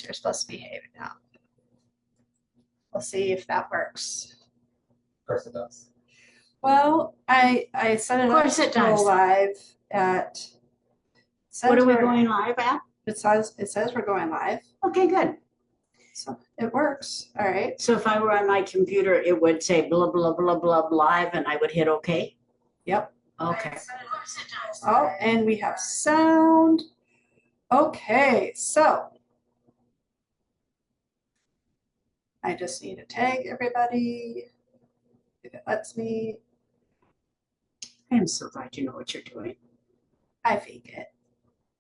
you're supposed to behave now. We'll see if that works. Of course it does. Well, I set it up to go live at. What are we going live at? It says we're going live. Okay, good. So it works. All right. So if I were on my computer, it would say blah, blah, blah, blah, live, and I would hit OK? Yep. Okay. Oh, and we have sound. Okay, so I just need to tag everybody if it lets me. I am so glad you know what you're doing. I fake it.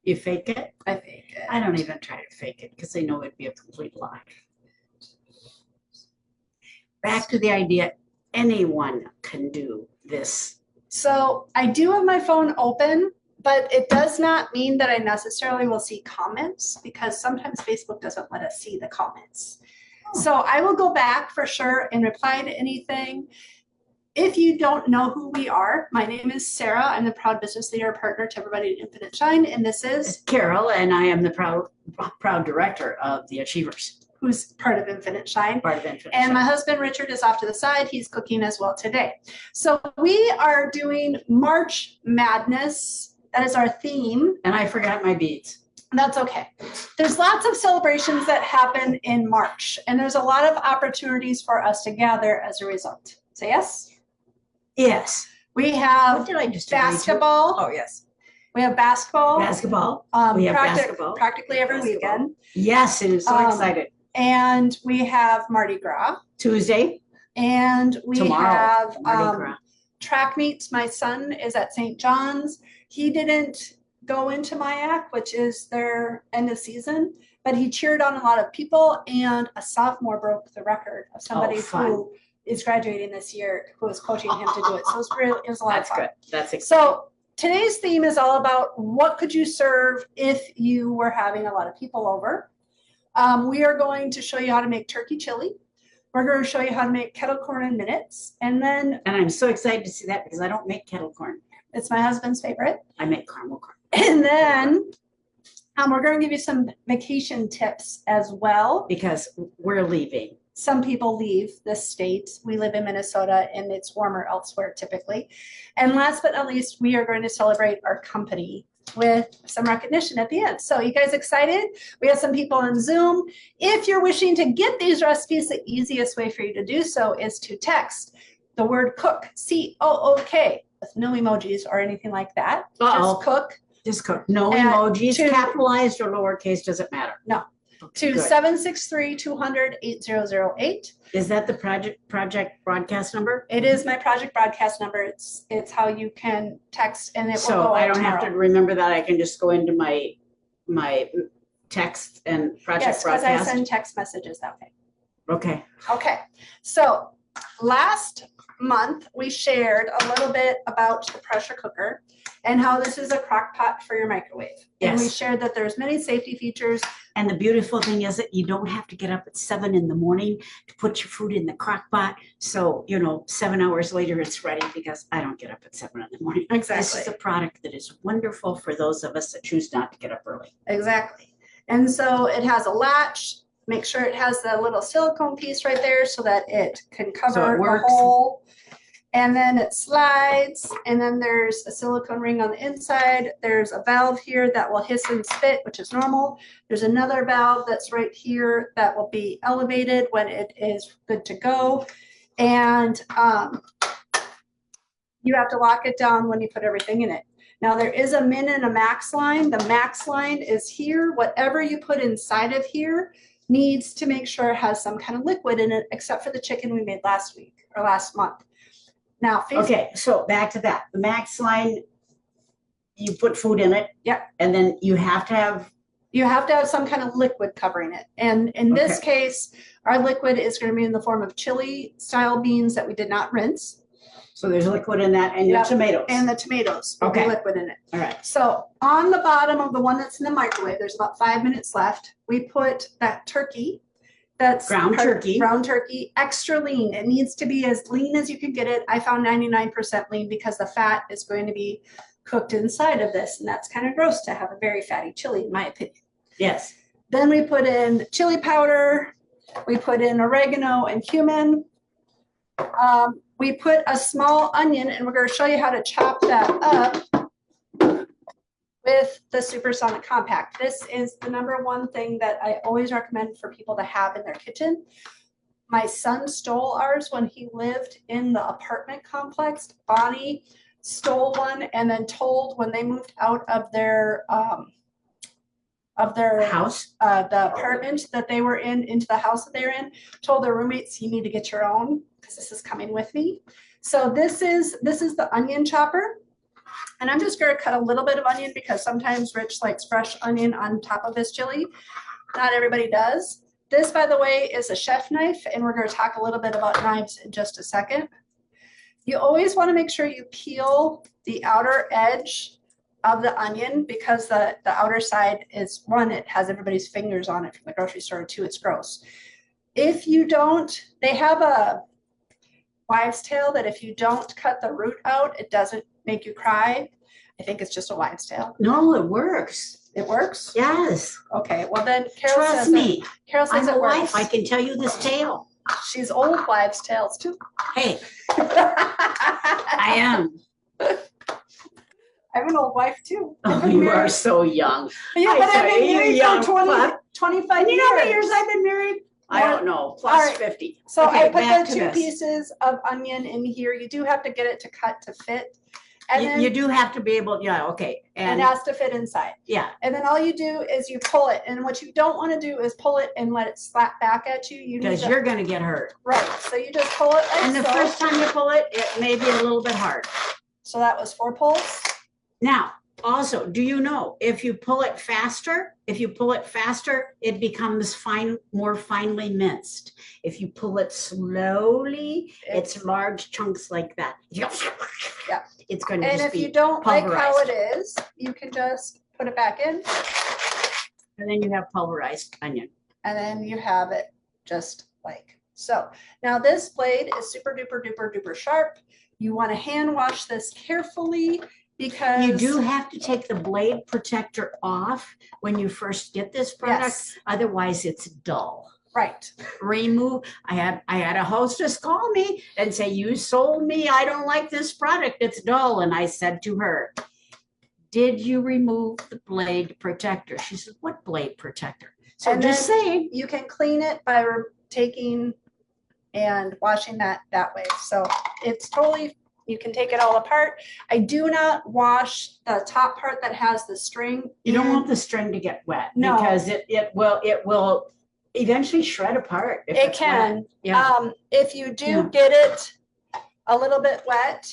You fake it? I fake it. I don't even try to fake it because I know it'd be a complete lie. Back to the idea, anyone can do this. So I do have my phone open, but it does not mean that I necessarily will see comments because sometimes Facebook doesn't let us see the comments. So I will go back for sure and reply to anything. If you don't know who we are, my name is Sarah. I'm the proud business leader partner to Everybody at Infinite Shine, and this is Carol, and I am the proud director of the Achievers, who's part of Infinite Shine. Part of Infinite And Shine. my husband Richard is off to the side. He's cooking as well today. So we are doing March Madness. That is our theme. And I forgot my beads. That's okay. There's lots of celebrations that happen in March, and there's a lot of opportunities for us to gather as a result. Say yes? Yes. We have What did I just basketball. Oh, yes. We have basketball. Basketball. We have basketball. Practically every weekend. Yes, it is so excited. And we have Mardi Gras. Tuesday. And we have Mardi Gras. track meets. My son is at St. John's. He didn't go into MIAC, which is their end of season, but he cheered on a lot of people, and a sophomore broke the record of somebody who is graduating this year who was coaching him to do it. So it was a lot of fun. That's good. That's exciting. So today's theme is all about what could you serve if you were having a lot of people over. We are going to show you how to make turkey chili. We're going to show you how to make kettle corn in minutes. And I'm so excited to see that because I don't make kettle corn. It's my husband's favorite. I make caramel corn. And then we're going to give you some vacation tips as well. Because we're leaving. Some people leave the state. We live in Minnesota and it's warmer elsewhere typically. And last but not least, we are going to celebrate our company with some recognition at the end. So you guys excited? We have some people on Zoom. If you're wishing to get these recipes, the easiest way for you to do so is to text the word cook, C-O-O-K, with no emojis or anything like that. Just cook. Just cook. No emojis, capitalized or lowercase, doesn't matter. No. Okay, to 763-200-8008. Is that the project broadcast number? It is my project broadcast number. It's how you can text, and it will go So I don't tomorrow. have to remember that. I can just go into my text and project broadcast. Yes, because I send text messages that way. Okay. Okay. So last month we shared a little bit about the pressure cooker and how this is a crock pot for your microwave. Yes. And we shared that there's many safety features. And the beautiful thing is that you don't have to get up at 7 in the morning to put your food in the crock pot. So, 7 hours later it's ready because I don't get up at 7 in the morning. Exactly. This is a product that is wonderful for those of us that choose not to get up early. Exactly. And so it has a latch. Make sure it has the little silicone piece right there so that it can cover the hole. And then it slides, and then there's a silicone ring on the inside. There's a valve here that will hiss and spit, which is normal. There's another valve that's right here that will be elevated when it is good to go. And you have to lock it down when you put everything in it. Now there is a min and a max line. The max line is here. Whatever you put inside of here needs to make sure it has some kind of liquid in it, except for the chicken we made last week or last month. Now, okay, so back to that. The max line, you put food in it. Yep. And then you have to have some kind of liquid covering it. And in this case, our liquid is going to be in the form of chili style beans that we did not rinse. So there's liquid in that, and your tomatoes. And the tomatoes will be liquid in it. All right. So on the bottom of the one that's in the microwave, there's about 5 minutes left. We put that turkey. That's ground turkey, extra lean. It needs to be as lean as you can get it. I found 99% lean because the fat is going to be cooked inside of this. And that's kind of gross to have a very fatty chili, in my opinion. Yes. Then we put in chili powder. We put in oregano and cumin. We put a small onion, and we're going to show you how to chop that up with the Supersonic Compact. This is the #1 thing that I always recommend for people to have in their kitchen. My son stole ours when he lived in the apartment complex. Bonnie stole one and then told when they moved out of their House. the apartment that they were in into the house that they were in, told their roommates, you need to get your own because this is coming with me. So this is the onion chopper. And I'm just going to cut a little bit of onion because sometimes Rich likes fresh onion on top of his chili. Not everybody does. This, by the way, is a chef knife, and we're going to talk a little bit about knives in just a second. You always want to make sure you peel the outer edge of the onion because the outer side is, one, it has everybody's fingers on it from the grocery store, two, it's gross. If you don't, they have a wives' tale that if you don't cut the root out, it doesn't make you cry. I think it's just a wives' tale. No, it works. It works? Yes. Okay, well then Carol Trust says me. Carol says I'm a it works. wife. I can tell you this tale. She's old wives' tales too. Hey, I am. I'm an old wife too. I've Oh, been you married- are so young. Yeah, I but I've tell been you, married young for 20, buck. 25 And you know how many years. years I've been married? I More- don't know. All Plus right. 50. So Okay, I put back the to 2 this. pieces of onion in here. You do have to get it to cut to fit. And then You do have to be able, yeah, okay. it And has to fit inside. yeah, And then all you do is you pull it. And what you don't want to do is pull it and let it slap back at you. You need because to, you're going to get hurt. right. So you just pull it like And the so. first time you pull it, it may be a little bit hard. So that was 4 pulls. Now, also, do you know if you pull it faster, it becomes more finely minced. If you pull it slowly, it's large chunks like that. Yeah. It's going to And just if you be, don't like how pulverized. it is, you can just put it back in and then you have pulverized onion. and then you have it just like so. Now this blade is super duper duper duper sharp. You want to hand wash this carefully because You do have to take the blade protector off when you first get this product. Yes, Otherwise, it's dull. right. Remove. I had a hostess call me and say, "You sold me. I don't like this product. It's dull." And I said to her, "Did you remove the blade protector?" She said, "What blade protector?" So And just then- saying. You can clean it by taking and washing that way. So it's totally, you can take it all apart. I do not wash the top part that has the string. You don't in. want the string to get wet No. because it will eventually shred apart. If It it's wet. can. Yeah. If you do Yeah. get it a little bit wet,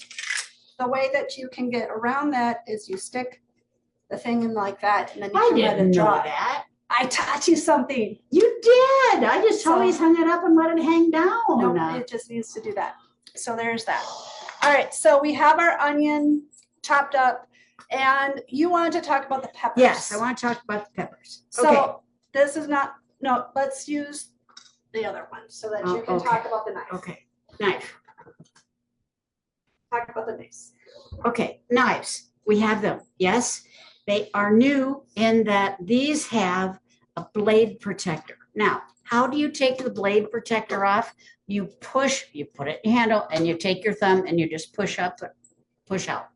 the way that you can get around that is you stick the thing in like that and then you I can let didn't it know dry. that. I taught you something. You did. I just So- always hung it up and let it hang down. No, it just needs to do that. So there's that. All right, so we have our onion chopped up and you wanted to talk about the peppers. Yes, I want to talk about the peppers. So Okay. this is not, no, let's use the other one so that you can Okay. talk about the knife. Okay. Knife. Talk about the knives. Okay. Knives. We have them. Yes. They are new in that these have a blade protector. Now, how do you take the blade protector off? You put it in the handle and you take your thumb and you just push up, push out,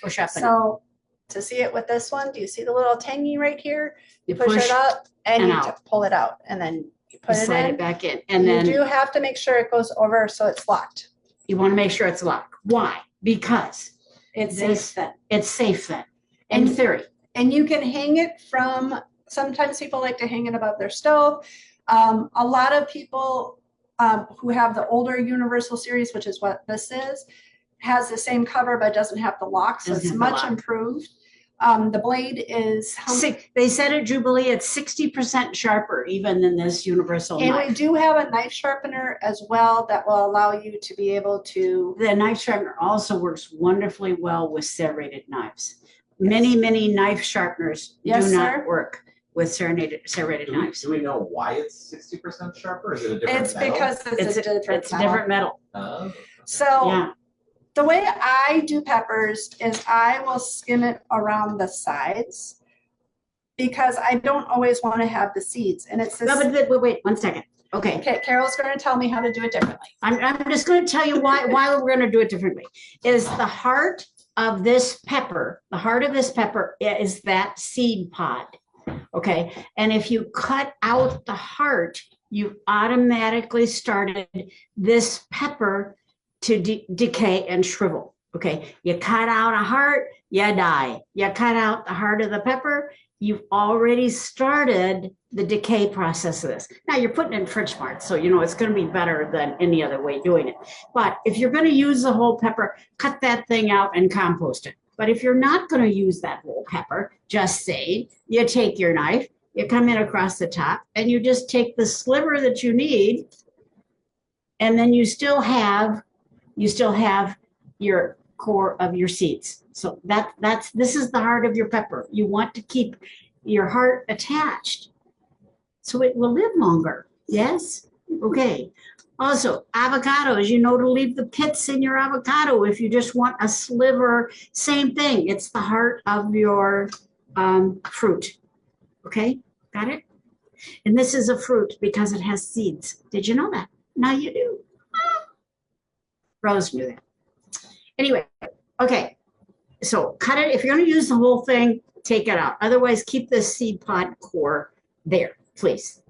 push up. So to see it with this one, do you see the little tangy right here? You You push push it up and and you out. pull it out and then you You put it slide in. it back in. And You then do have to make sure it goes over so it's locked. you want to make sure it's locked. Why? Because It's This- safe then. it's safe then, in And- theory. And you can hang it from, sometimes people like to hang it above their stove. A lot of people who have the older Universal series, which is what this is, has the same cover but doesn't have the lock, so Doesn't it's have the much lock. improved. The blade is, They said at Jubilee it's 60% sharper even than this universal and we knife. do have a knife sharpener as well that will allow you to be able to, The knife sharpener also works wonderfully well with serrated knives. Many knife sharpeners Yes, do not sir. work with serrated knives. Do we know why it's 60% sharper? Is it a different it's metal? because it's a different It's a metal. different metal. Oh. So Yeah. the way I do peppers is I will skim it around the sides because I don't always want to have the seeds. And it's this, No, but wait 1 second. Okay. okay, Carol's going to tell me how to do it differently. I'm just going to tell you why we're going to do it differently. Is the heart of this pepper, is that seed pod. Okay. And if you cut out the heart, you automatically started this pepper to decay and shrivel. Okay. You cut out a heart, you die. You cut out the heart of the pepper, you've already started the decay process of this. Now you're putting it in French Mart, so you know it's going to be better than any other way doing it. But if you're going to use the whole pepper, cut that thing out and compost it. But if you're not going to use that whole pepper, just say you take your knife, you come in across the top, and you just take the sliver that you need, and then you still have your core of your seeds. So this is the heart of your pepper. You want to keep your heart attached so it will live longer. Yes? Okay. Also, avocados, you know to leave the pits in your avocado if you just want a sliver. Same thing. It's the heart of your fruit. Okay? Got it? And this is a fruit because it has seeds. Did you know that? Now you do. Rose knew that. Anyway, okay. So cut it. If you're going to use the whole thing, take it out. Otherwise, keep the seed pod core there, please.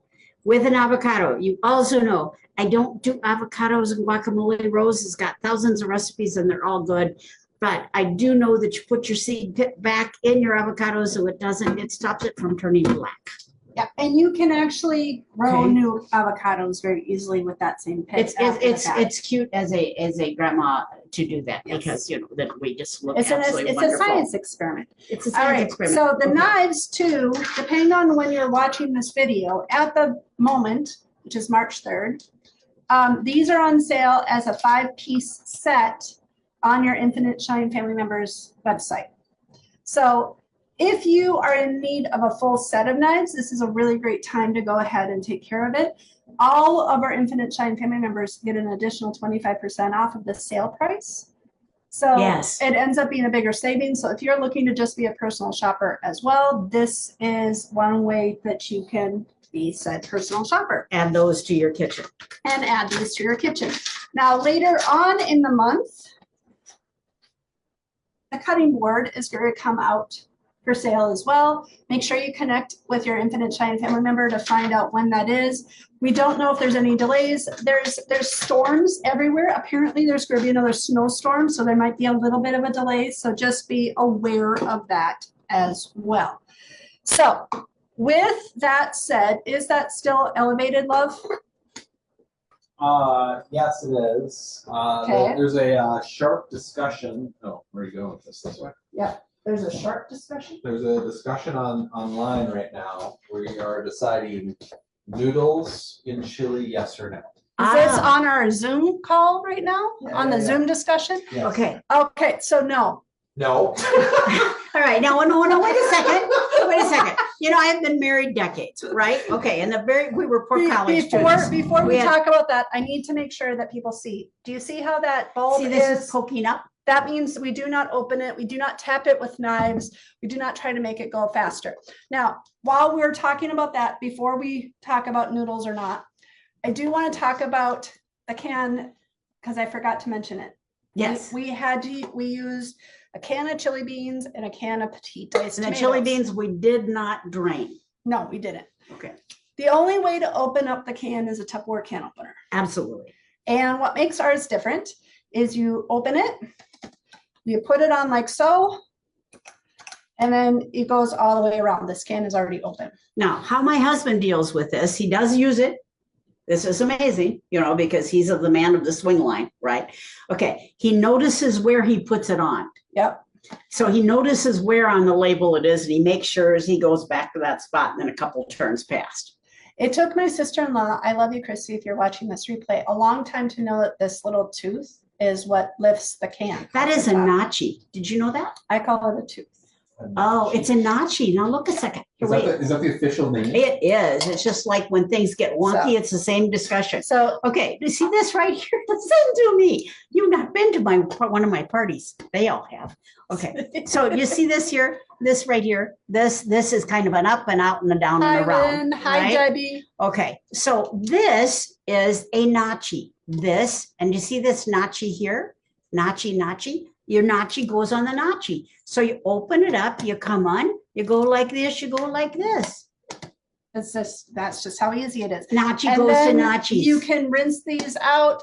With an avocado, you also know I don't do avocados and guacamole. Rose has got thousands of recipes and they're all good. But I do know that you put your seed pit back in your avocado so it stops it from turning black. Yeah, and you can actually grow Okay. new avocados very easily with that same pit. It's cute as a grandma to do that. Yes. Because you know that we just look It's absolutely a wonderful. science experiment. It's a All science right, experiment. so the Okay. knives too, depending on when you're watching this video, at the moment, which is March 3rd, these are on sale as a 5-piece set on your Infinite Shine Family Members website. So if you are in need of a full set of knives, this is a really great time to go ahead and take care of it. All of our Infinite Shine Family Members get an additional 25% off of the sale price. So Yes. it ends up being a bigger savings. So if you're looking to just be a personal shopper as well, this is one way that you can be said personal shopper. Add those to your kitchen. And add these to your kitchen. Now later on in the month, the cutting board is going to come out for sale as well. Make sure you connect with your Infinite Shine family member to find out when that is. We don't know if there's any delays. There's storms everywhere. Apparently there's going to be another snowstorm, so there might be a little bit of a delay. So just be aware of that as well. So with that said, is that still elevated, love? Yes, it is. Okay. There's a sharp discussion. Oh, where are you going with this? This way? Yeah. There's a sharp discussion. There's a discussion online right now. We are deciding noodles in chili, yes or no. Is this on our Zoom call right now? On the Yeah. Zoom discussion? Yes. Okay. Okay, so no. No. All right. Now, no, wait a second. Wait a second. You know, I have been married decades, right? Okay. And we were poor college students. Before we We had- talk about that, I need to make sure that people see. Do you see how that bulb See, this is is? poking up. That means we do not open it. We do not tap it with knives. We do not try to make it go faster. Now, while we're talking about that, before we talk about noodles or not, I do want to talk about the can because I forgot to mention it. Yes. We used a can of chili beans and a can of petite diced And the tomatoes. chili beans we did not drain. No, we didn't. Okay. The only way to open up the can is a Tupperware can opener. Absolutely. And what makes ours different is you open it, you put it on like so, and then it goes all the way around. This can is already open. Now, how my husband deals with this, he does use it. This is amazing, you know, because he's the man of the swing line, right? Okay. He notices where he puts it on. Yep. So he notices where on the label it is, and he makes sure as he goes back to that spot and then a couple turns past. It took my sister-in-law, I love you, Christy, if you're watching this replay, a long time to know that this little tooth is what lifts the can. That is a top. nachi. Did you know that? I call it a tooth. Oh, it's a nachi. Now look a second. Here, wait. Is that the official name? It is. It's just like when things get wonky, So- it's the same discussion. So Okay, you see this right here? Listen to me. You've not been to one of my parties. They all have. Okay, so you see this here? this right here, this is kind of an up and out and a down Hi, and around. Lynn. Hi, right? Debbie. Okay, so this is a nachi. This, and you see this nachi here? Nachi. Your nachi goes on the nachi. So you open it up, you come on, you go like this, you go like this. That's just how easy it is. Nachi And goes to then nachis. you can rinse these out.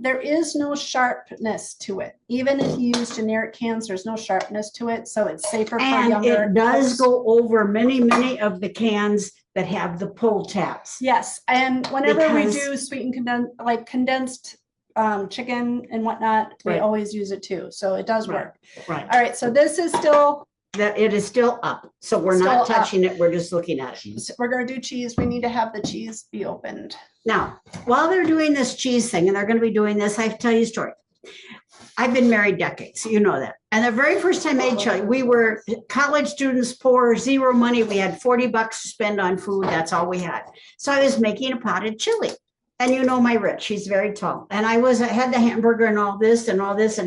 There is no sharpness to it. Even if you use generic cans, there's no sharpness to it, so it's safer for And younger. it does cooks. go over many of the cans that have the pull tabs. Yes, and whenever we Because- do sweet and condensed chicken and whatnot, we Right. always use it too. So it does Right. work. Right. All right, so this is still, That it is still up. So we're not Still up. touching it. We're just looking at it. we're gonna do cheese. We need to have the cheese be opened. Now, while they're doing this cheese thing, and they're going to be doing this, I have to tell you a story. I've been married decades, you know that. And the very first time I made chili, we were college students, poor, zero money. We had $40 to spend on food. That's all we had. So I was making a potted chili. And you know my Rich, he's very tall. And I had the hamburger and all this and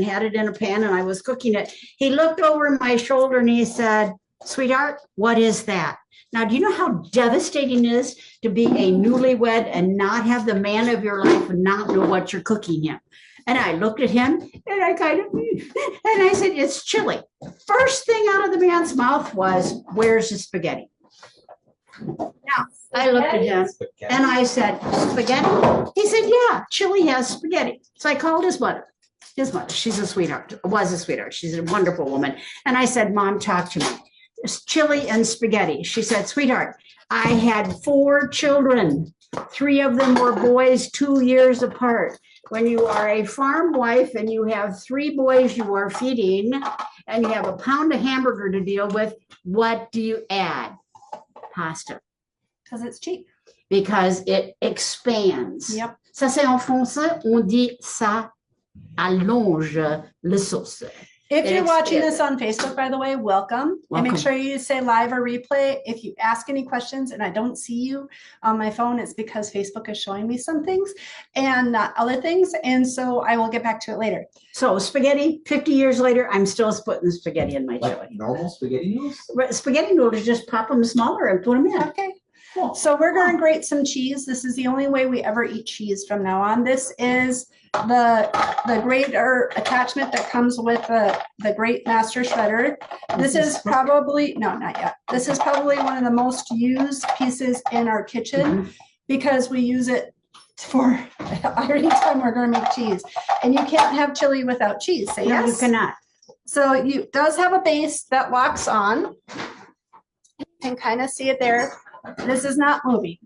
had it in a pan and I was cooking it. He looked over my shoulder and he said, "Sweetheart, what is that?" Now, do you know how devastating it is to be a newlywed and not have the man of your life and not know what you're cooking him? And I looked at him and I said, "It's chili." First thing out of the man's mouth was, "Where's the spaghetti?" Now, I looked at him and I said, "Spaghetti?" He said, "Yeah, chili has spaghetti." So I called his mother. She's a sweetheart, was a sweetheart. She's a wonderful woman. And I said, "Mom, talk to me. It's chili and spaghetti." She said, "Sweetheart, I had 4 children. 3 of them were boys 2 years apart. When you are a farm wife and you have 3 boys you are feeding and you have a pound of hamburger to deal with, what do you add?" Pasta. Because it's cheap. Because it expands. Yep. Ça, c'est en français, on dit ça allonge le sauce. If It you're watching expands. this on Facebook, by the way, welcome. And Welcome. make sure you say live or replay. If you ask any questions and I don't see you on my phone, it's because Facebook is showing me some things and not other things. And so I will get back to it later. So spaghetti, 50 years later, I'm still putting spaghetti in my Like chili. normal spaghetti noodles? Spaghetti noodles, just pop them smaller and put them in. Okay. Cool. So we're going to grate some cheese. This is the only way we ever eat cheese from now on. This is the grater attachment that comes with the Great Master Shredder. This is probably, no, not yet. This is probably one of the most used pieces in our kitchen because we use it for every time we're going to make cheese. And you can't have chili without cheese. Say No, you yes. cannot. So it does have a base that locks on. You can kind of see it there. This is not moving.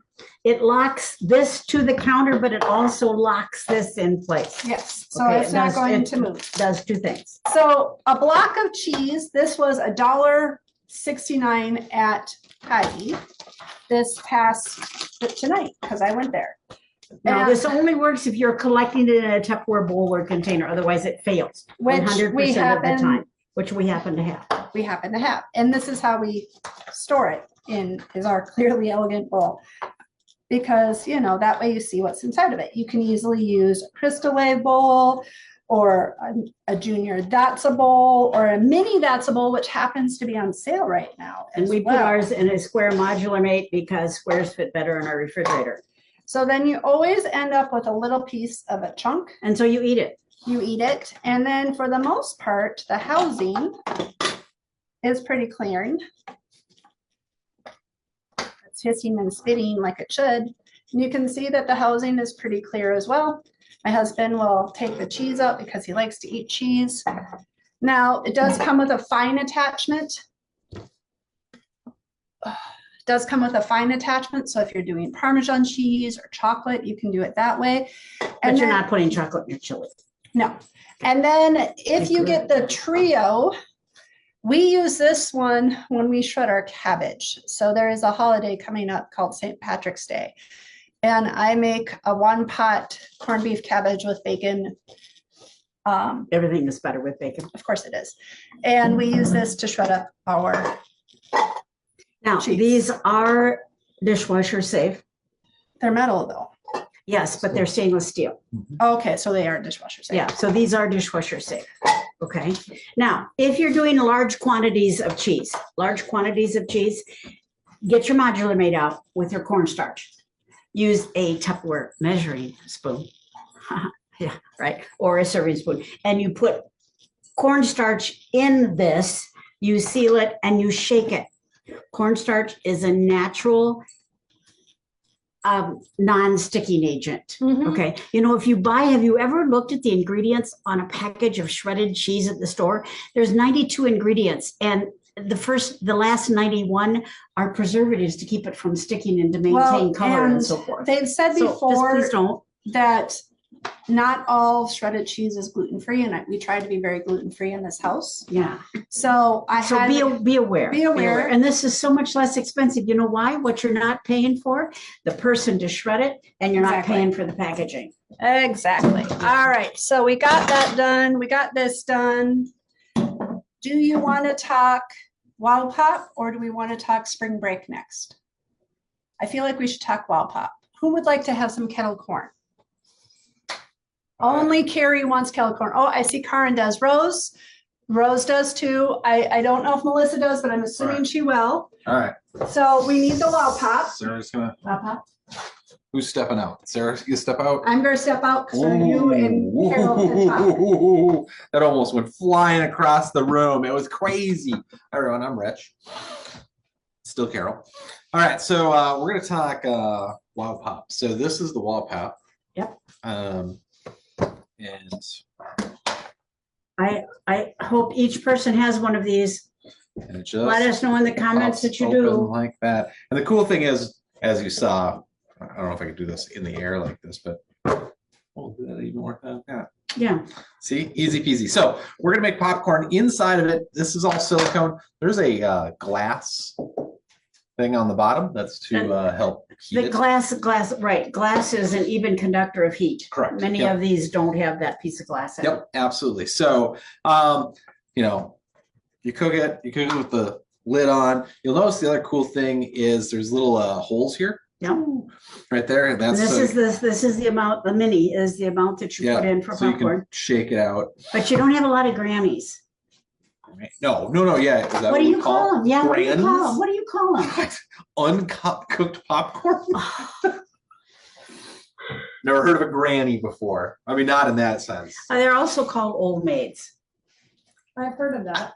It locks this to the counter, but it also locks this in place. Yes, so Okay, it's it not does- going it to move. Does 2 things. So a block of cheese, this was $1.69 at Hy-Vee this past tonight, because I went there. Now, And- this only works if you're collecting it in a Tupperware bowl or container, otherwise it fails Which 100% we of the happen- time, which we happen to have. We happen to have, and this is how we store it is our clearly elegant bowl. Because, that way you see what's inside of it. You can easily use a Crystal Wave bowl or a junior That's a bowl or a mini That's a bowl, which happens to be on sale right now. And as we put well. ours in a square modular mate because squares fit better in our refrigerator. So then you always end up with a little piece of a chunk. And so you eat it. You eat it. And then for the most part, the housing is pretty clean. It's hissing and spitting like it should. And you can see that the housing is pretty clear as well. My husband will take the cheese out because he likes to eat cheese. Now, it does come with a fine attachment. It does come with a fine attachment. So if you're doing Parmesan cheese or chocolate, you can do it that way. But you're then- not putting chocolate in your chili. No. And then if you get the trio, we use this one when we shred our cabbage. So there is a holiday coming up called St. Patrick's Day. And I make a 1-pot corned beef cabbage with bacon. Everything is better with bacon. Of course it is. And we use this to shred up our, Now, Cheese. these are dishwasher safe. they're metal though. Yes, but they're stainless steel. Okay, so they are dishwasher safe. Yeah, so these are dishwasher safe. Okay. Now, if you're doing large quantities of cheese, get your modular made out with your cornstarch. Use a Tupperware measuring spoon. Yeah, right. Or a serving spoon. And you put cornstarch in this, you seal it and you shake it. Cornstarch is a natural non-sticking agent. Mhm. Okay. You know, have you ever looked at the ingredients on a package of shredded cheese at the store? There's 92 ingredients, and the last 91 are preservatives to keep it from sticking and to maintain color and so forth. They've said So just before please don't. that not all shredded cheese is gluten-free, and we try to be very gluten-free in this house. Yeah. So Be aware. Be aware. And this is so much less expensive. You know why? What you're not paying for, the person to shred it, and you're not Exactly. paying for the packaging. Exactly. All right. So we got that done. We got this done. Do you want to talk Wild Pop or do we want to talk spring break next? I feel like we should talk Wild Pop. Who would like to have some kettle corn? Only Carrie wants kettle corn. Oh, I see Karen does. Rose does too. I don't know if Melissa does, but I'm assuming Right. she will. All right. So we need the Wild Pop. Sarah's gonna, Wild Pop. who's stepping out? Sarah, you step out? I'm going to step out so you and Carol can talk. Ooh, that almost went flying across the room. It was crazy. Hi, everyone, I'm Rich. Still Carol. All right, so we're going to talk Wild Pop. So this is the Wild Pop. Yep. And I hope each person has one of these. it just Let us know in the comments that you open do. like that. And the cool thing is, as you saw, I don't know if I could do this in the air like this, but oh, did that even work out? Yeah. Yeah. See, easy peasy. So we're gonna make popcorn. Inside of it, this is all silicone. There's a glass thing on the bottom that's to help heat The it. glass, right. Glass is an even conductor of heat. Correct. Many Yep. of these don't have that piece of glass in it. Yep, absolutely. So, you know, you cook it with the lid on. You'll notice the other cool thing is there's little holes here. Yep. Right there. And And that's this is the amount, the mini is the amount that you put in for so you popcorn. can shake it out. But you don't have a lot of Grammys. No, yeah. Is that What do we you call them? Yeah, what do you call Grannies? them? What do you call them? Uncut cooked popcorn? Never heard of a granny before. I mean, not in that sense. They're also called old maids. I've heard of that.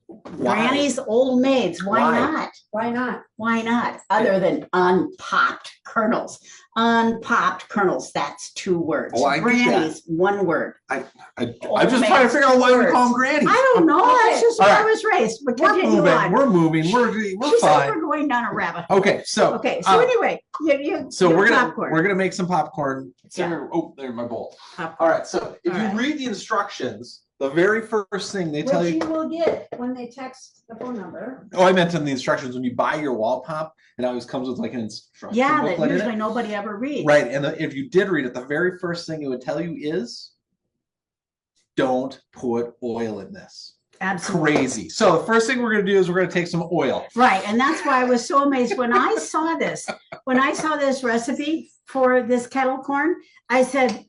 Why? Grannies, old maids. Why Why? not? Why not? Why not? Other than unpopped kernels. Unpopped kernels, that's 2 words. Oh, I get that. Grannies, 1 word. I'm Old just trying to figure out why we words. call them grannies. I don't know. That's just All where I right. was raised. But We're continue moving. on. We're moving. We're She said fine. we're going down a rabbit. Okay, so Okay, so uh, anyway, you so your we're popcorn. gonna make some popcorn. Yeah. Oh, there's my bowl. Popcorn. All right. So if All you right. read the instructions, the very first thing they tell Which you. you will get when they text the phone number. Oh, I meant in the instructions when you buy your wall pop, it always comes with like an instruction Yeah, that booklet in usually it. nobody ever reads. Right, and if you did read it, the very first thing it would tell you is, don't put oil in this. Absolutely. Crazy. So the first thing we're going to do is we're going to take some oil. Right, and that's why I was so amazed when I saw this. When I saw this recipe for this kettle corn, I said,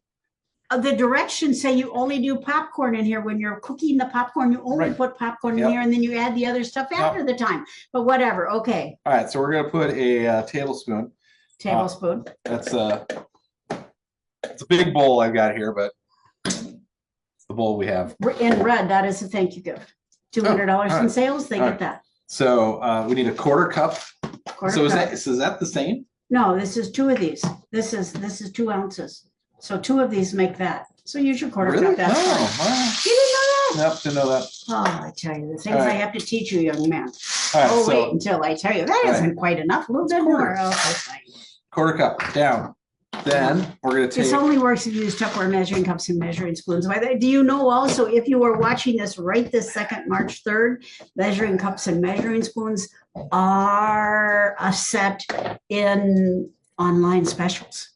the directions say you only do popcorn in here. When you're cooking the popcorn, you only Right. put popcorn Yep. in here, and then you add the other stuff after the time. But whatever, okay. All right, so we're going to put a tablespoon. Tablespoon. That's it's a big bowl I've got here, but it's the bowl we have. In red, that is a thank you gift. $200 all in right. sales, they All get right. that. So we need a quarter cup. Quarter So is cup. that the same? No, this is 2 of these. This is 2 ounces. So 2 of these make that. So use your quarter Really? cup. That's fine. Oh, wow. You didn't know that? Nope, didn't know that. Oh, I tell you, the things All I right. have to teach you, young man. All right, Oh, so wait until I tell you. That All right. isn't quite enough. A little It's bit more. quarters. Okay, fine. quarter cup down. Then we're going to This take. only works if you use Tupperware measuring cups and measuring spoons. By the way, do you know also, if you are watching this right this second, March 3rd, measuring cups and measuring spoons are a set in online specials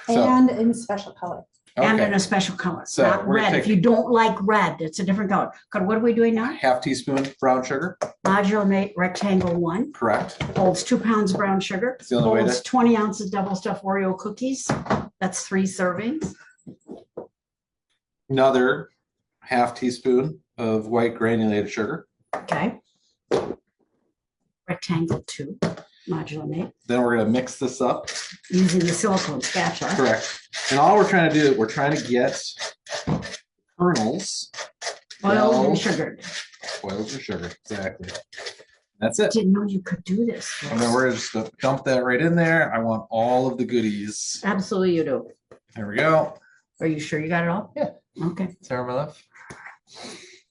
So, And in special color. and in okay, a special color, So not we're gonna red. If take- you don't like red, it's a different color. Because what are we doing now? half teaspoon brown sugar, Modular mate rectangle 1 correct? holds 2 pounds brown sugar, It's the only way holds to. 20 ounces double stuffed Oreo cookies. That's 3 servings. Another half teaspoon of white granulated sugar. Okay. Rectangle 2, modular mate, Then we're gonna mix this up. using the silicone spatula. Correct. And all we're trying to do, we're trying to get kernels, Oiled Well- and sugared. oils and sugar. Exactly. That's it. Didn't know you could do this. And then we're just gonna dump that right in there. I want all of the goodies. Absolutely you do. There we go. Are you sure you got it all? Yeah. Okay. Sarah, my love.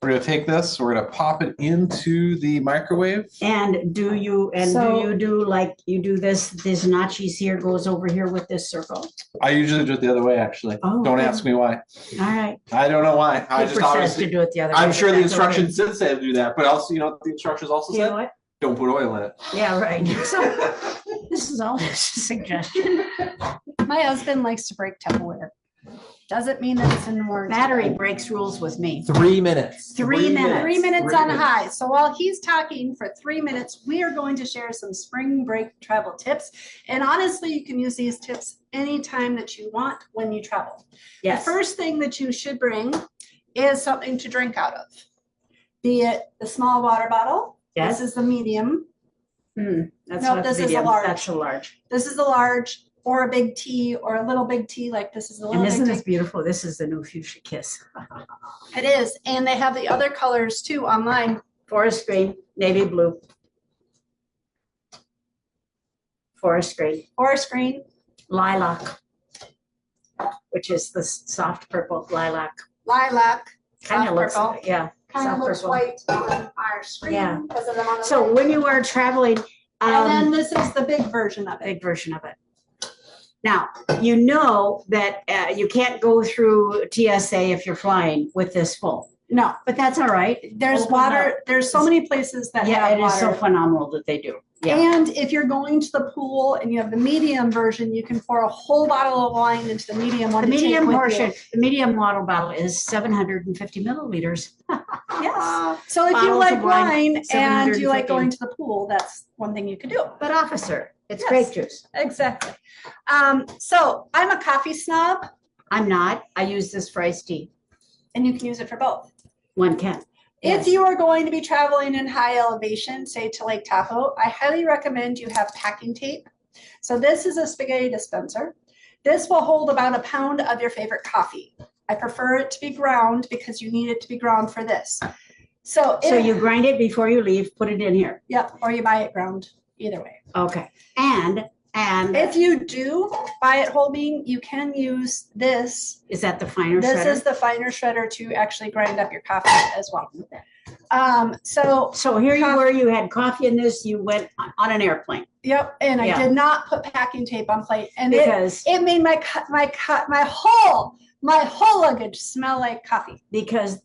We're gonna take this, we're gonna pop it into the microwave. And do you So- do like you do this nachos here goes over here with this circle? I usually do it the other way, actually. Oh, Don't okay. ask me why. All right. I don't know why. I just Cooper says to obviously, do it the other way. I'm but sure the that's okay. instructions did say to do that, but also, you know, what the instructions also You know said, what? don't put oil in it. Yeah, right. So this is all just a suggestion. My husband likes to break Tupperware. Doesn't mean that it's in warranty. Battery breaks rules with me. 3 minutes. 3 minutes. 3 minutes 3 on minutes. high. So while he's talking for 3 minutes, we are going to share some spring break travel tips. And honestly, you can use these tips anytime that you want when you travel. Yes. The first thing that you should bring is something to drink out of. Be it the small water bottle. Yes. This is the medium. That's No, not this is a medium. large. That's a large. This is the large, or a big tea, or a little big tea, like this is a little And isn't big this tea. beautiful? This is the new fuchsia kiss. It is. And they have the other colors too online. Forest green, navy blue. Forest green, Forest green, lilac, which is the soft purple lilac. lilac, Kind soft of looks, purple. yeah. Kind of soft looks purple. white on our screen Yeah. because of them on the So right. when you are traveling, And then this is the big version of it. big version of it. Now, you know that you can't go through TSA if you're flying with this full, No, but that's all right. there's Open water. There's so many places that Yeah, have it is so water. phenomenal that they do. Yeah, And if you're going to the pool and you have the medium version, you can pour a whole bottle of wine into the medium one. the to take medium with you. portion, the medium water bottle is 750 milliliters. Yes. So if you Bottles like of wine, wine and you like 750. going to the pool, that's one thing you could do. But officer, it's Yes. grape juice. Exactly. So I'm a coffee snob, I'm not. I use this for iced tea. and you can use it for both. One can. If you are going to be traveling in high elevation, say to Lake Tahoe, I highly recommend you have packing tape. So this is a spaghetti dispenser. This will hold about a pound of your favorite coffee. I prefer it to be ground because you need it to be ground for this. So You grind it before you leave, put it in here. yep, or you buy it ground, either way. Okay. And If you do buy it whole bean, you can use this. is that the finer This shredder? is the finer shredder to actually grind up your coffee as well. So So here you were, you had coffee in this, you went on an airplane yep, and I Yeah. did not put packing tape on plate, and because it made my whole luggage smell like coffee. because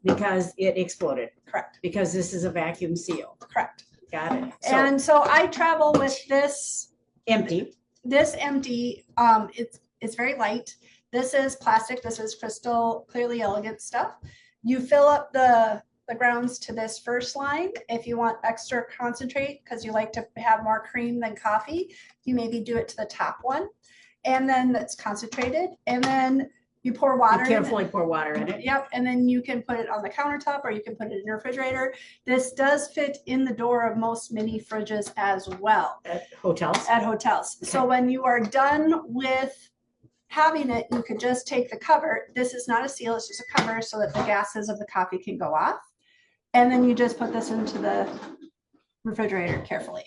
it exploded. Correct, Because this is a vacuum seal. correct. Got it. So And so I travel with this empty. empty. It's very light. This is plastic. This is crystal clearly elegant stuff. You fill up the grounds to this first line. If you want extra concentrate because you like to have more cream than coffee, you maybe do it to the top one, and then that's concentrated, and then you pour You water in it. carefully pour water in it. Yep, and then you can put it on the countertop or you can put it in your refrigerator. This does fit in the door of most mini fridges as well At hotels. at hotels. So Okay. when you are done with having it, you could just take the cover. This is not a seal, it's just a cover so that the gases of the coffee can go off. And then you just put this into the refrigerator carefully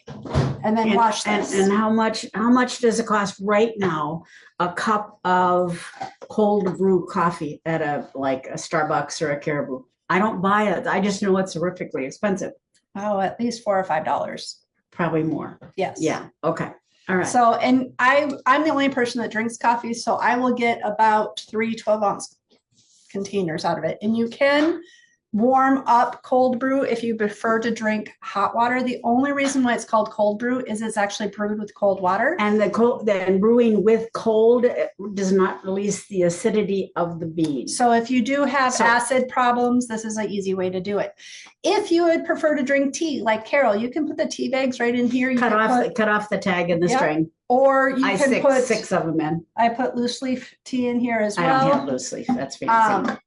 and then wash this. And how much does it cost right now, a cup of cold brew coffee at a Starbucks or a Caribou? I don't buy it. I just know it's horrifically expensive. Oh, at least $4 or $5. Probably more. Yes. Yeah. Okay. All right. So, and I'm the only person that drinks coffee, so I will get about 3 12-ounce containers out of it. And you can warm up cold brew if you prefer to drink hot water. The only reason why it's called cold brew is it's actually brewed with cold water. And then brewing with cold does not release the acidity of the bean. So if you do have acid problems, this is an easy way to do it. If you would prefer to drink tea, like Carol, you can put the tea bags right in here. You cut off the tag and the string. Or you I can put 6 of them in. I put loose leaf tea in here as well. I don't have loose leaf. That's fancy.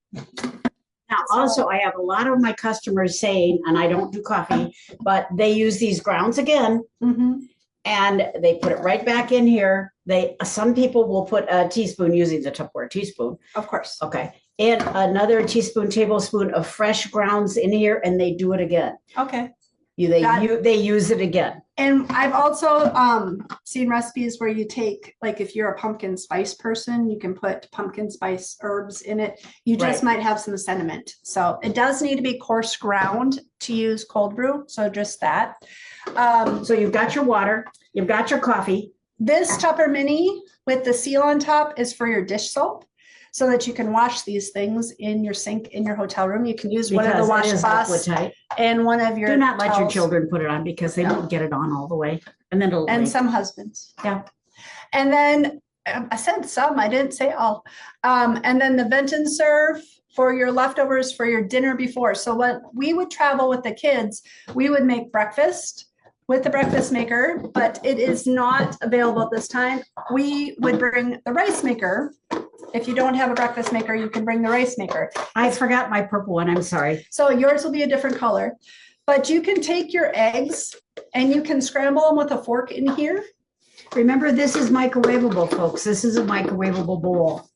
Now, also, I have a lot of my customers saying, and I don't do coffee, but they use these grounds again, and they put it right back in here. Some people will put a teaspoon using the Tupperware teaspoon. Of course. Okay. And another tablespoon of fresh grounds in here, and they do it again. Okay. They use it again. And I've also seen recipes where you take, like if you're a pumpkin spice person, you can put pumpkin spice herbs in it. You just might have some sediment. So it does need to be coarse ground to use cold brew. So just that. So you've got your water, you've got your coffee. This Tupper Mini with the seal on top is for your dish soap, so that you can wash these things in your sink in your hotel room. You can use one of the washcloths and one of your Do not let your towels. children put it on because they won't get it on all the way. And then it'll And leak. some husbands. Yeah. And then I said some, I didn't say all. And then the vent and serve for your leftovers for your dinner before. So when we would travel with the kids, we would make breakfast with the breakfast maker, but it is not available at this time. We would bring the rice maker. If you don't have a breakfast maker, you can bring the rice maker. I forgot my purple one. I'm sorry. So yours will be a different color, but you can take your eggs and you can scramble them with a fork in here. Remember, this is microwavable, folks. This is a microwavable bowl.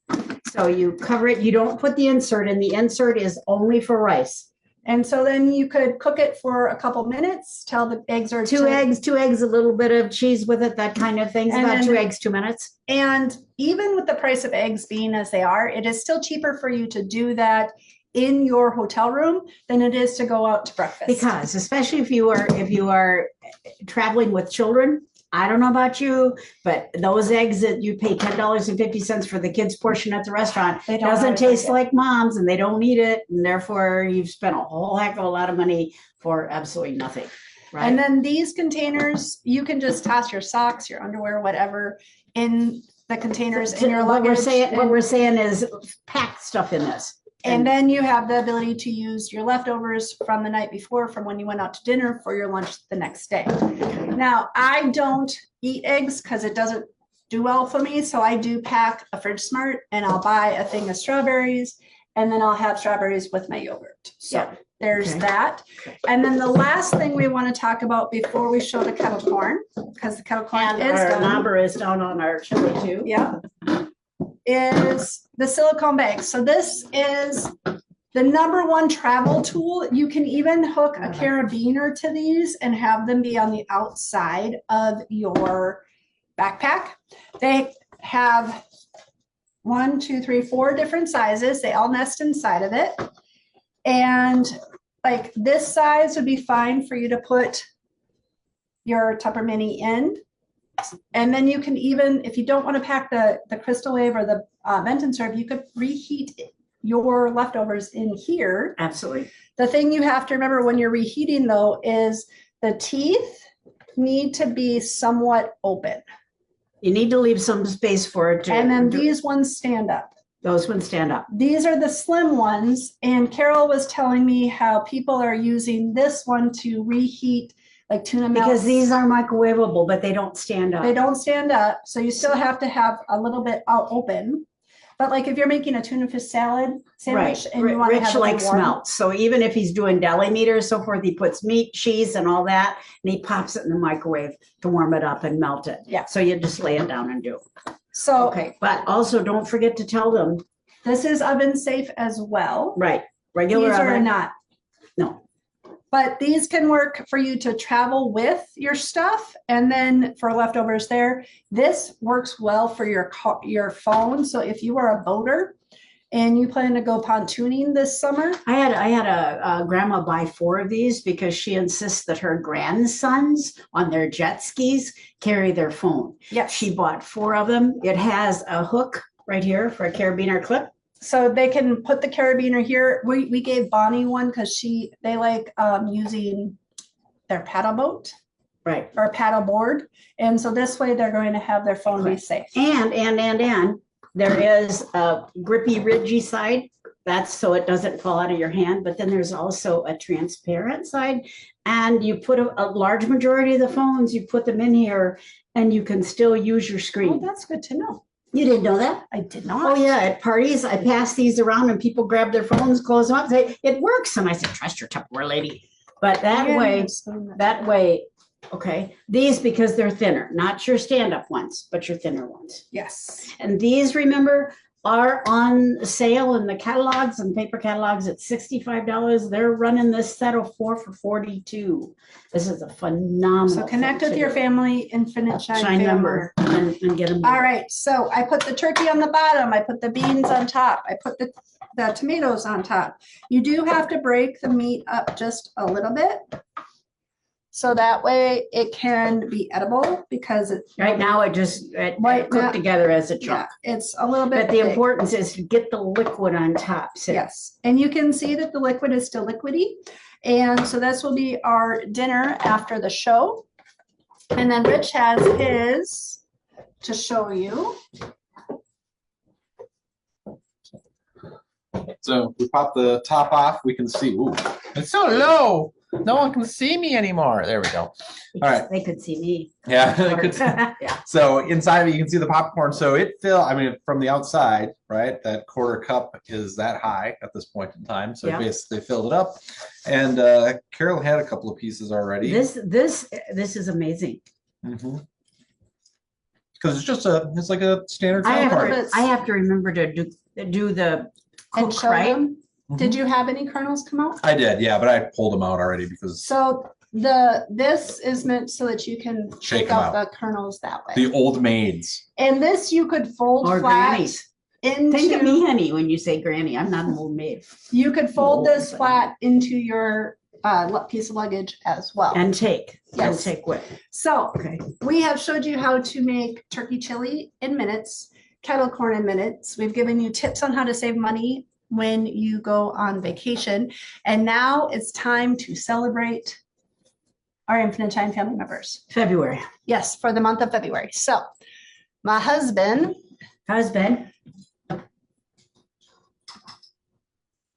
So you cover it. You don't put the insert in. The insert is only for rice. And so then you could cook it for a couple minutes till the eggs are two eggs, a little bit of cheese with it, that kind of thing. It's about 2 eggs, 2 minutes. And even with the price of eggs being as they are, it is still cheaper for you to do that in your hotel room than it is to go out to breakfast. Because especially if you are traveling with children, I don't know about you, but those eggs that you pay $10.50 for the kids' portion at the restaurant, it doesn't taste like mom's, and they don't eat it, and therefore you've spent a whole heck of a lot of money for absolutely nothing. Right? And then these containers, you can just toss your socks, your underwear, whatever, in the containers in your luggage. What we're saying is pack stuff in this. And then you have the ability to use your leftovers from the night before, from when you went out to dinner, for your lunch the next day. Now, I don't eat eggs because it doesn't do well for me. So I do pack a Fridge Smart, and I'll buy a thing of strawberries, and then I'll have strawberries with my yogurt. So there's that. And then the last thing we want to talk about before we show the kettle corn, because the kettle corn is our done. number is down on our chili too. Yeah. Is the silicone bag. So this is the #1 travel tool. You can even hook a carabiner to these and have them be on the outside of your backpack. They have 1, 2, 3, 4 different sizes. They all nest inside of it. And like this size would be fine for you to put your Tupper Mini in. And then you can even, if you don't want to pack the Crystal Wave or the vent and serve, you could reheat your leftovers in here. Absolutely. The thing you have to remember when you're reheating though is the teeth need to be somewhat open. You need to leave some space for it to. And then these ones stand up. Those ones stand up. These are the slim ones. And Carol was telling me how people are using this one to reheat like tuna melts. Because these are microwavable, but they don't stand up. They don't stand up. So you still have to have a little bit out open. But like if you're making a tuna fish salad sandwich and you want to have it likes warm. melts. So even if he's doing deli meat or so forth, he puts meat, cheese, and all that, and he pops it in the microwave to warm it up and melt it. Yeah. So you just lay it down and do. So Okay. But also don't forget to tell them. this is oven safe as well. Right. Regular These are oven. not. No. But these can work for you to travel with your stuff, and then for leftovers there. This works well for your phone. So if you are a boater and you plan to go pontooning this summer. I had a grandma buy 4 of these because she insists that her grandsons on their jet skis carry their phone. Yeah. She bought 4 of them. It has a hook right here for a carabiner clip. So they can put the carabiner here. We gave Bonnie one because they like using their paddle boat Right. or paddle board. And so this way they're going to have their phone be safe. And there is a grippy, ridgy side. That's so it doesn't fall out of your hand. But then there's also a transparent side. And you put a large majority of the phones, you put them in here and you can still use your Oh, screen. that's good to know. You didn't know that? I did not. Oh, yeah. At parties, I pass these around and people grab their phones, close them up, say, it works. And I said, trust your Tupperware lady. But that way, okay, these because they're thinner, not your stand-up ones, but your thinner ones. Yes. And these, remember, are on sale in the catalogs and paper catalogs at $65. They're running this set of 4 for $42. This is a phenomenal. So connect with your family, Infinite Shine member and get them. All right, so I put the turkey on the bottom, I put the beans on top, I put the tomatoes on top. You do have to break the meat up just a little bit. So that way it can be edible because Right now it cooked together as a chunk. Yeah, it's a little bit But the thick. importance is to get the liquid on top. So. Yes, and you can see that the liquid is still liquidy. And so this will be our dinner after the show. And then Rich has his to show you. So we pop the top off, we can see, ooh, it's so low. No one can see me anymore. There we go. All right. They could see me. Yeah. they could see- Yeah. So inside of it, you can see the popcorn. So from the outside, right? That quarter cup is that high at this point in time. So Yeah. basically they filled it up. And Carol had a couple of pieces already. This is amazing. Because it's like a standard I salad have, bar. I have to remember to do the And cook show right. them. Did you have any kernels come out? I did, yeah, but I pulled them out already because So this is meant so that you can Shake take 'em out out. the kernels that way. the old maids. And this you could fold Or flat grannies. Think of me, into, honey, when you say granny. I'm not an old maid. you could fold Old, this but- flat into your piece of luggage as well. And take. And Yes. take with. So Okay. we have showed you how to make turkey chili in minutes, kettle corn in minutes. We've given you tips on how to save money when you go on vacation. And now it's time to celebrate our Infinite Shine family members. February. Yes, for the month of February. So my husband,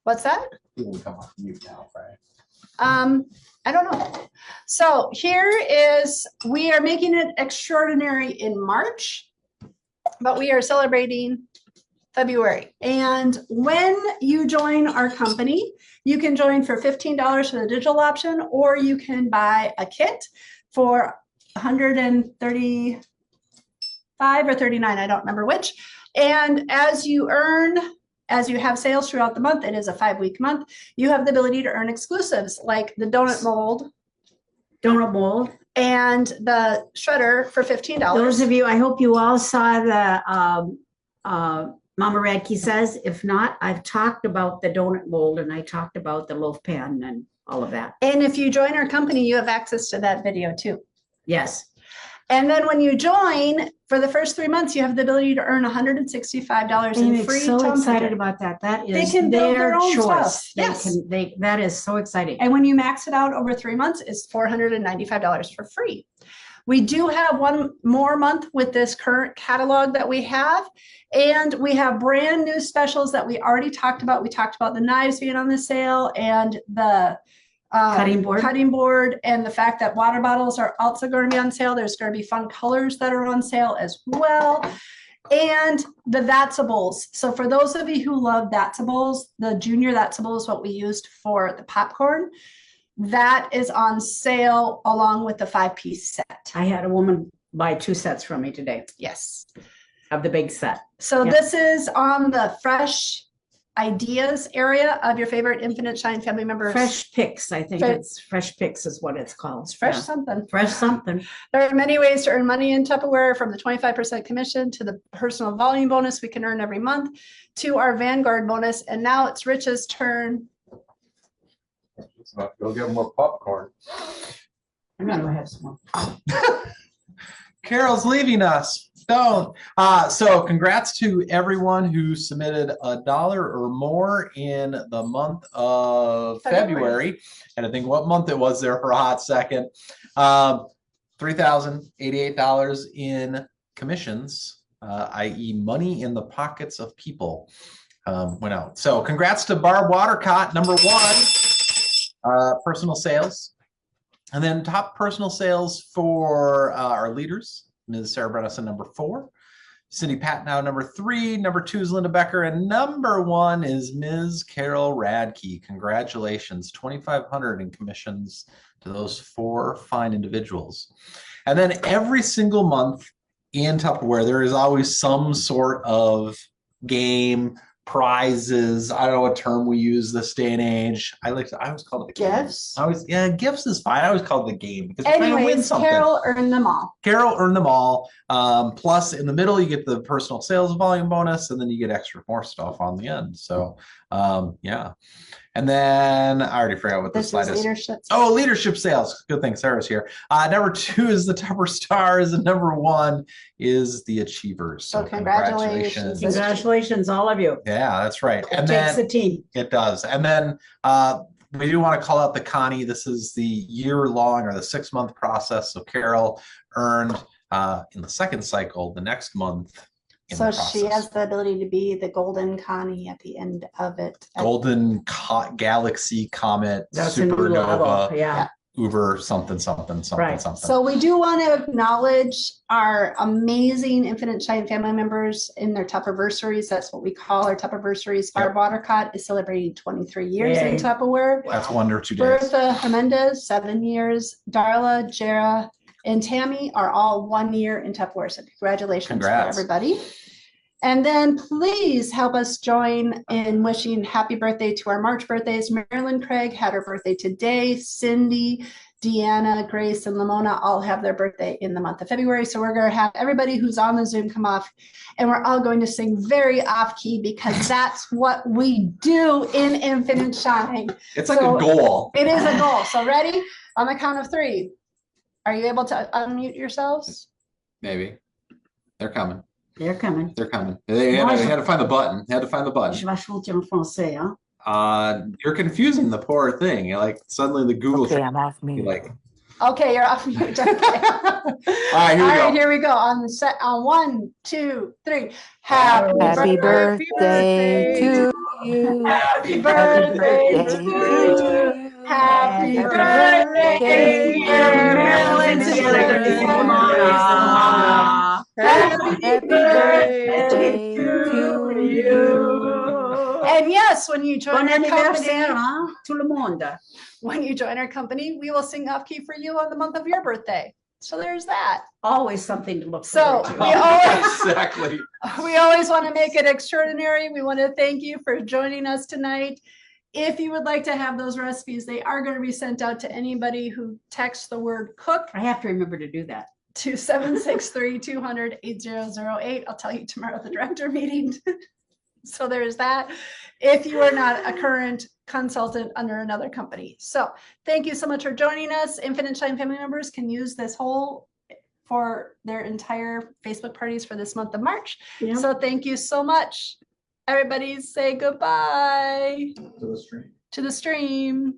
what's that? You can come off mute now, right? I don't know. So here is, we are making it extraordinary in March, but we are celebrating February. And when you join our company, you can join for $15 for the digital option, or you can buy a kit for $135 or $39, I don't remember which. And as you have sales throughout the month, it is a 5-week month, you have the ability to earn exclusives like the donut mold and the shredder for $15. Those of you, I hope you all saw the Mama Radke Says. If not, I've talked about the donut mold and I talked about the loaf pan and all of that. And if you join our company, you have access to that video too. Yes. And then when you join, for the first 3 months, you have the ability to earn $165 in I'm free so tone excited printer. about that. That They is can build their their own choice. stuff. Yes. That is so exciting. And when you max it out over 3 months, it's $495 for free. We do have one more month with this current catalog that we have. And we have brand new specials that we already talked about. We talked about the knives being on the sale and the cutting board, and the fact that water bottles are also going to be on sale. There's going to be fun colors that are on sale as well. And the Thatsables. So for those of you who love Thatsables, the junior Thatsable is what we used for the popcorn. That is on sale along with the 5-piece set. I had a woman buy 2 sets from me today Yes. of the big set. So Yeah. this is on the fresh ideas area of your favorite Infinite Shine family members. Fresh picks, I think Fresh- it's fresh picks is what it's called. It's fresh Yeah. something. Fresh something. There are many ways to earn money in Tupperware, from the 25% commission to the personal volume bonus we can earn every month to our Vanguard bonus. And now it's Rich's turn. It's about to go get more popcorn. I'm gonna have some more. Carol's leaving us. don't. So congrats to everyone who submitted $1 or more in the month of February. And I think what month it was there for a hot second. $3,088 in commissions, i.e. money in the pockets of people went out. So congrats to Barb Watercott, #1, personal sales. And then top personal sales for our leaders, Ms. Sarah Bredesen, #4. Cindy Patnow, #3. #2 is Linda Becker. And #1 is Ms. Carol Radke. Congratulations, 2,500 in commissions to those 4 fine individuals. And then every single month in Tupperware, there is always some sort of game, prizes. I don't know what term we use this day and age. I always call it the Gifts. Gifts is fine. I always call it the game because you're trying to win Anyways, something. Carol earned them all. Carol earned them all. Plus, in the middle, you get the personal sales volume bonus, and then you get extra more stuff on the end. So, yeah. And then I already forgot what this slide is. Leadership. Oh, leadership sales. Good thing Sarah's here. #2 is the Tupper Stars, and #1 is the Achievers. So congratulations. Congratulations, all of you. Yeah, that's right. It And takes then a team. it does. And then we do want to call out the Connie. This is the year-long or the 6-month process. So Carol earned in the second cycle the next month. So she has the ability to be the golden Connie at the end of it. Golden Galaxy Comet That's a new level. Supernova Yeah. Uber something. Right. So we do want to acknowledge our amazing Infinite Shine family members in their Tupperversaries. That's what we call our Tupperversaries. Yep. Barb Watercott is celebrating 23 years Yay. in Tupperware. That's 1 or 2 days. Bertha Jimenez, 7 years. Darla, Jera, and Tammy are all 1 year in Tupperware. So congratulations Congrats. to everybody. And then please help us join in wishing happy birthday to our March birthdays. Marilyn Craig had her birthday today. Cindy, Deanna, Grace, and Lamona all have their birthday in the month of February. So we're going to have everybody who's on the Zoom come off, and we're all going to sing very off key because that's what we do in Infinite Shine. It's like So a goal. It is a goal. So ready? On the count of 3. Are you able to unmute yourselves? Maybe. They're coming. They're coming. They had to find the button. They had to find the button. Je vais chanter en français, hein? You're confusing the poor thing. Like suddenly the Google. Okay, I'm off mute. Like. Okay, you're off mute. Okay. All right, Here we go. On the set, on 1, 2, 3. Happy birthday to you. Happy birthday to you. Happy birthday, dear Marilyn. Happy birthday to you. And yes, when you join Bon our anniversaire, company, hein? Tout le monde. when you join our company, we will sing off key for you on the month of your birthday. So there's that. Always something to look So forward to. we always Exactly. we always want to make it extraordinary. We want to thank you for joining us tonight. If you would like to have those recipes, they are going to be sent out to anybody who texts the word cook I have to remember to do that. to 763-200-8008. I'll tell you tomorrow at the director meeting. So there's that. If you are not a current consultant under another company. So thank you so much for joining us. Infinite Shine family members can use this whole for their entire Facebook parties for this month of March. Yeah. So thank you so much. Everybody say goodbye To the stream. to the stream.